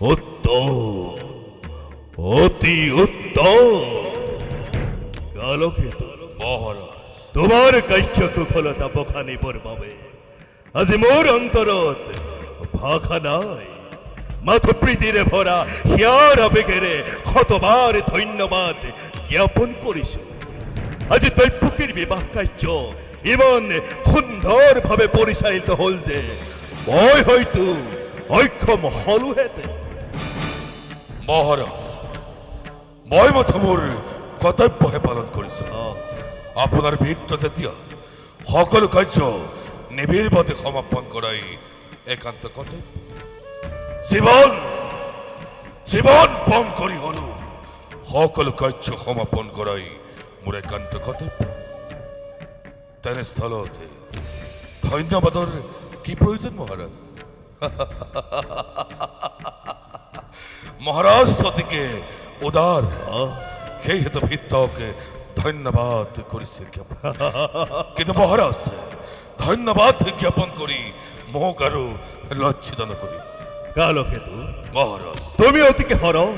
উত্তম অতি উত্তম কালকেতু মহাৰাজ তোমাৰ কাৰ্যকুশলতা বখানিবৰ বাবে আজি মোৰ অন্তৰত ভাষা নাই মাথো প্ৰীতিৰে ভৰা হিয়াৰ আবেগেৰে শতবাৰ ধন্যবাদ জ্ঞাপন কৰিছো আজি দৈপকীৰ বিবাহ কাৰ্য ইমান সুন্দৰভাৱে পৰিচালিত হ'ল যে মই হয়তো অক্ষম হলোহেঁতেন মহাৰাজ মই মাথো মোৰ কৰ্তব্যহে পালন কৰিছো আপোনাৰ বীৰত্ব যেতিয়া সকলো কাৰ্য নিবিড়ভাৱে সমাপন কৰাই একান্ত কৰ্তব্য জীৱন পণ কৰি হলো সকলো কাৰ্য সমাপন কৰাই মোৰ একান্ত কৰ্তব্য তেনেস্থলতে ধন্যবাদৰ কি প্ৰয়োজন মহাৰাজ মহাৰাজ অতিকে উদাৰ সেই হেতু ভিত্তক ধন্যবাদ কৰিছে কিন্তু মহাৰাজ ধন্যবাদ জ্ঞাপন কৰি মোক আৰু লজ্জিত নকৰি কালকেতু মহাৰাজ তুমি অতিকে সৰল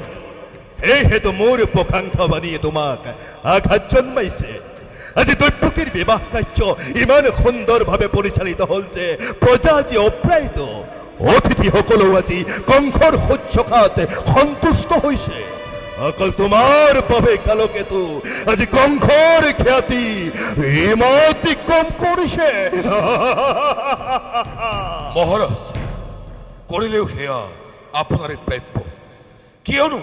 এই হেতু মোৰ প্ৰকাংক্ষা বাণীয়ে তোমাক আঘাত জন্মাইছে আজি দৈপকীৰ বিবাহ কাৰ্য ইমান সুন্দৰভাৱে পৰিচালিত হ'ল যে প্ৰজা আজি অপ্ৰায়িত অতিথিসকলেও আজি কংসৰ শুশ্ৰূষাত সন্তুষ্ট হৈছে অকল তোমাৰ বাবে কালকেতু আজি কংসৰ খ্যাতি ইমাতি কম কৰিছে মহাৰাজ কৰিলেও সেয়া আপোনাৰে প্ৰাপ্য কিয়নো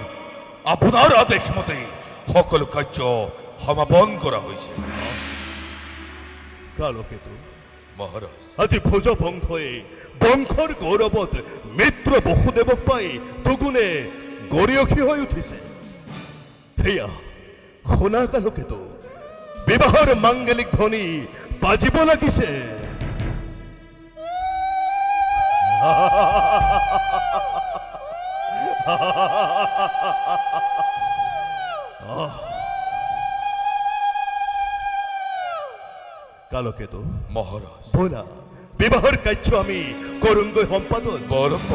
আপোনাৰ আদেশ মতে সকলো কাৰ্য সমাপন কৰা হৈছে কালকেতু মহাৰাজ আজি ভোজ বংশই বংশৰ গৌৰৱত মিত্ৰ বসুদেৱক পাই দুগুণে গৰিয়সী হৈ উঠিছে সেয়া শুনা কালকেতু বিবাহৰ মাংগলিক ধ্বনি বাজিব লাগিছে কালকেতু মহাৰাজ বলা বিবাহৰ কাৰ্য আমি কৰোঁগৈ সম্পাদন বৰম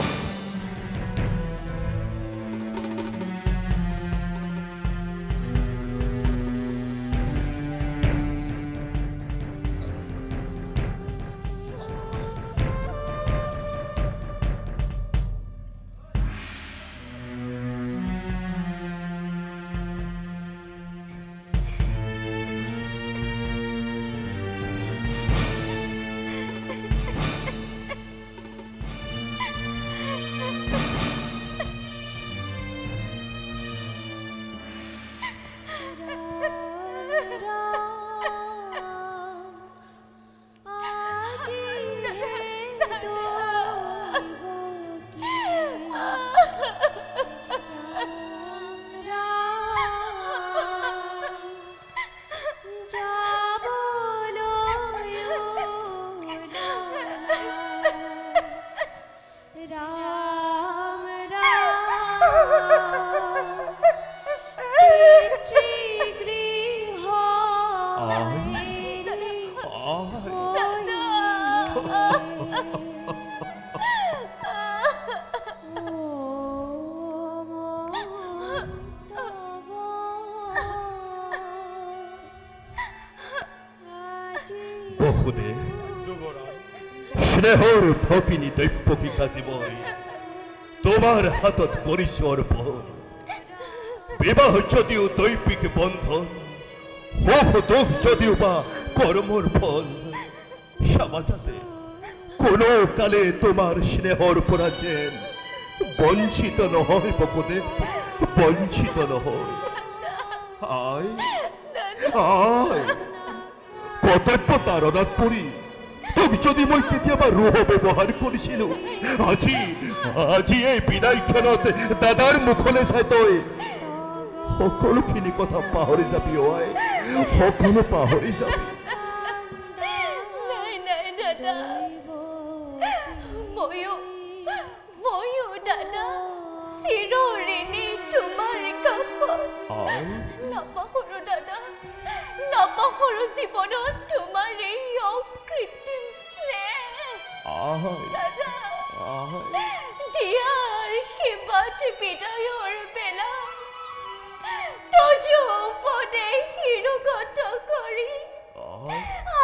বসুদেৱ স্নেহৰ ভগিনী দৈপকী কাজী মই তোমাৰ হাতত কৰিছো অৰ্পণ বিবাহ যদিও দৈপিক বন্ধন সুখ দুখ যদিও বা কৰ্মৰ ফল সমাজতে কোনো কালে তোমাৰ স্নেহৰ পৰা যেন বঞ্চিত নহয় বসুদেৱ বঞ্চিত নহয় আই আই কৰ্তব্য তাৰণাত পৰি তোক যদি মই কেতিয়াবা ৰোহ ব্যৱহাৰ কৰিছিলো আজি এই বিদায়ক্ষণত দাদাৰ মুখলৈ চাই তই সকলোখিনি কথা পাহৰি যাবি অই সকলো পাহৰি যাবি নাই দাদা ময়ো দাদা চিৰঋণী তোমাৰ কাষত নাপাহৰো দাদা নাপাহৰো জীৱনত তোমাৰ এই অকৃত্ৰিম স্নেহ দাদা দিয়াৰ শিবাত বিদায়ৰ বেলা তজ উপদেশিৰুগত কৰি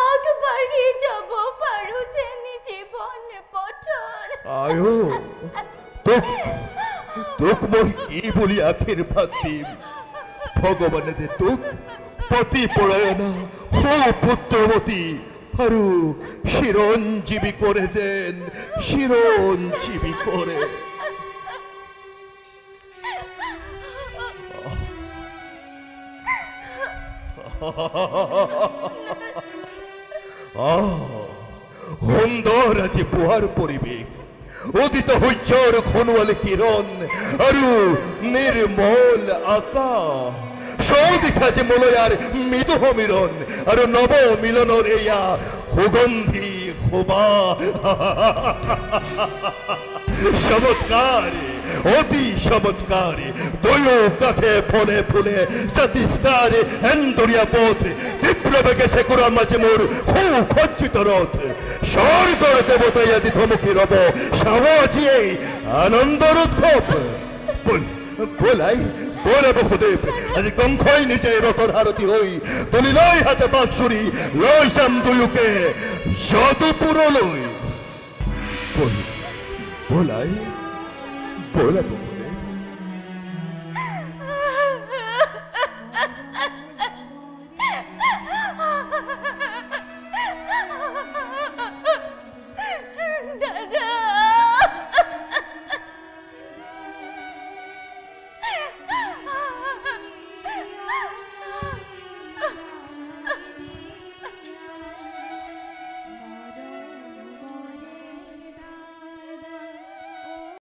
আগবাঢ়ি যাব পাৰো যেন জীৱন পথৰ আয়ো তোক মই কি বুলি আশীৰ্বাদ দিম ভগৱানে যে তোক পতি পৰায়ণা সুপুত্ৰৱতী আৰু চিৰঞ্জীৱী কৰে যেন চিৰঞ্জীৱী কৰে সুন্দৰ আজি পুৱাৰ পৰিৱেশ উদিত সূৰ্যৰ খনুৱালী কিৰণ আৰু নিৰ্মল আকাশ চৌদিশে যে মলয়াৰ মৃদু সমীৰণ আৰু নৱ মিলনৰ এয়া সুগন্ধি সুবাস চমৎকাৰ অতি চমৎকাৰ দুয়ো কাষে ফলে ফুলে জাতিষ্কাৰ হেন্দৰীয়া পথ তীব্ৰ বেগে চেকুৰাৰ মাজে মোৰ সুসজ্জিত ৰথ স্বৰ্গৰ দেৱতাই আজি থমকি ৰব চাব আজি এই আনন্দৰ উৎসৱ বলাই বলে বসুদেৱ আজি কংসই নিজে ৰথৰ সাৰথি হৈ তুলি লৈ হাতে বাঘচুৰি লৈ যাম দুয়োকে যদুপুৰলৈ বলাই বলে বসুদেৱ দাদা